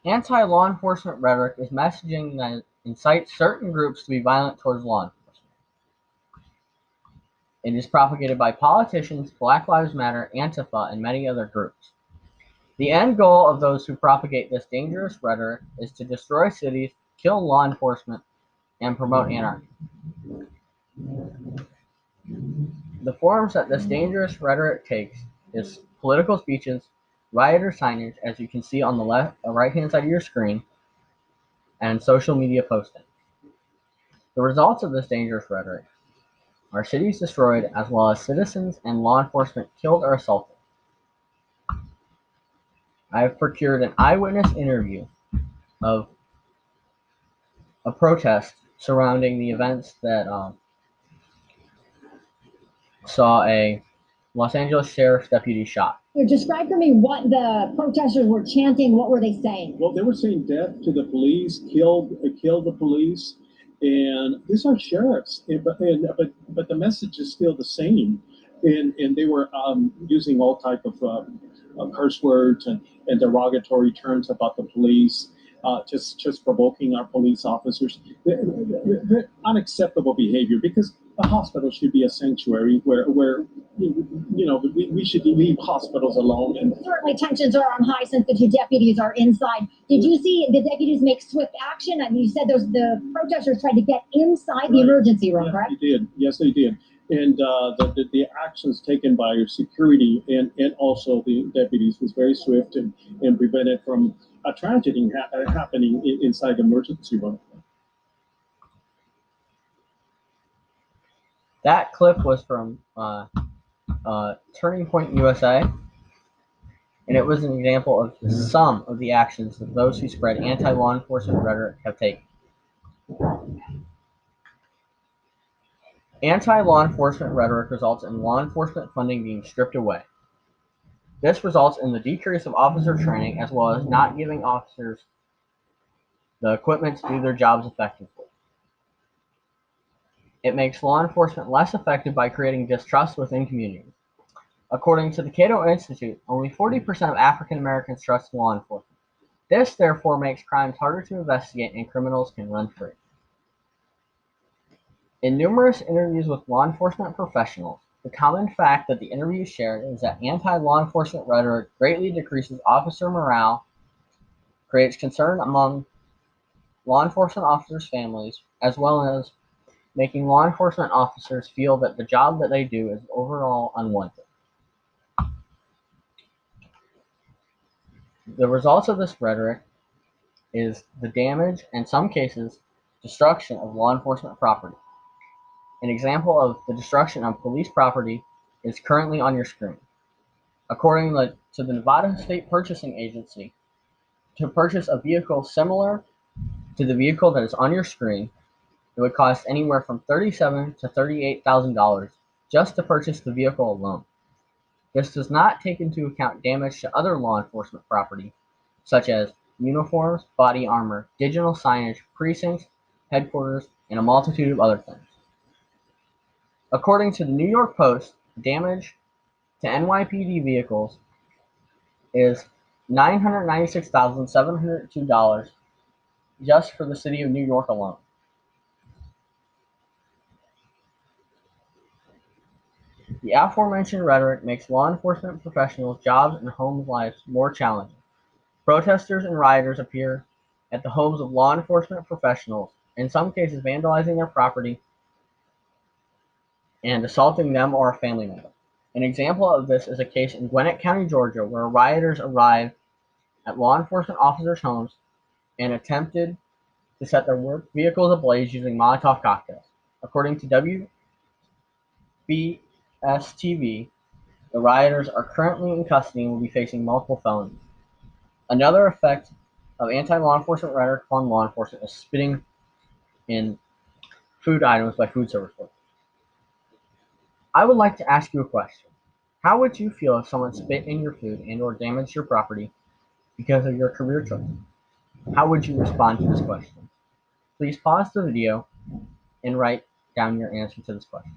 Anti-law enforcement rhetoric is messaging that incites certain groups to be violent towards law enforcement. It is propagated by politicians, Black Lives Matter, Antifa, and many other groups. The end goal of those who propagate this dangerous rhetoric is to destroy cities, kill law enforcement, and promote anarchy. The forms that this dangerous rhetoric takes is political speeches, rioter signage, as you can see on the right-hand side of your screen, and social media posting. The results of this dangerous rhetoric are cities destroyed, as well as citizens and law enforcement killed or assaulted. I have procured an eyewitness interview of a protest surrounding the events that saw a Los Angeles sheriff's deputy shot. Describe for me what the protesters were chanting. What were they saying? Well, they were saying death to the police, kill the police, and these are sheriffs. But the message is still the same, and they were using all type of curse words and derogatory terms about the police. Just provoking our police officers. They're unacceptable behavior, because the hospital should be a sanctuary where we should leave hospitals alone. And certainly tensions are on high since the two deputies are inside. Did you see the deputies make swift action? I mean, you said the protesters tried to get inside the emergency room, correct? They did. Yes, they did. And the actions taken by security and also the deputies was very swift and prevented from a tragedy happening inside the emergency room. That clip was from Turning Point USA, and it was an example of some of the actions that those who spread anti-law enforcement rhetoric have taken. Anti-law enforcement rhetoric results in law enforcement funding being stripped away. This results in the decrease of officer training, as well as not giving officers the equipment to do their jobs effectively. It makes law enforcement less effective by creating distrust within communities. According to the Cato Institute, only 40% of African Americans trust law enforcement. This, therefore, makes crimes harder to investigate and criminals can run free. In numerous interviews with law enforcement professionals, the common fact that the interviews shared is that anti-law enforcement rhetoric greatly decreases officer morale, creates concern among law enforcement officers' families, as well as making law enforcement officers feel that the job that they do is overall unwanted. The results of this rhetoric is the damage, and in some cases, destruction of law enforcement property. An example of the destruction of police property is currently on your screen. According to the Nevada State Purchasing Agency, to purchase a vehicle similar to the vehicle that is on your screen, it would cost anywhere from $37,000 to $38,000 just to purchase the vehicle alone. This does not take into account damage to other law enforcement property, such as uniforms, body armor, digital signage, precincts, headquarters, and a multitude of other things. According to the New York Post, damage to NYPD vehicles is $996,702 just for the city of New York alone. The aforementioned rhetoric makes law enforcement professionals' jobs and home lives more challenging. Protesters and rioters appear at the homes of law enforcement professionals, in some cases vandalizing their property and assaulting them or a family member. An example of this is a case in Gwinnett County, Georgia, where rioters arrived at law enforcement officers' homes and attempted to set their work vehicles ablaze using Molotov cocktails. According to WBS-TV, the rioters are currently in custody and will be facing multiple felonies. Another effect of anti-law enforcement rhetoric upon law enforcement is spitting in food items by food service workers. I would like to ask you a question. How would you feel if someone spit in your food and or damaged your property because of your career choice? How would you respond to this question? Please pause the video and write down your answer to this question.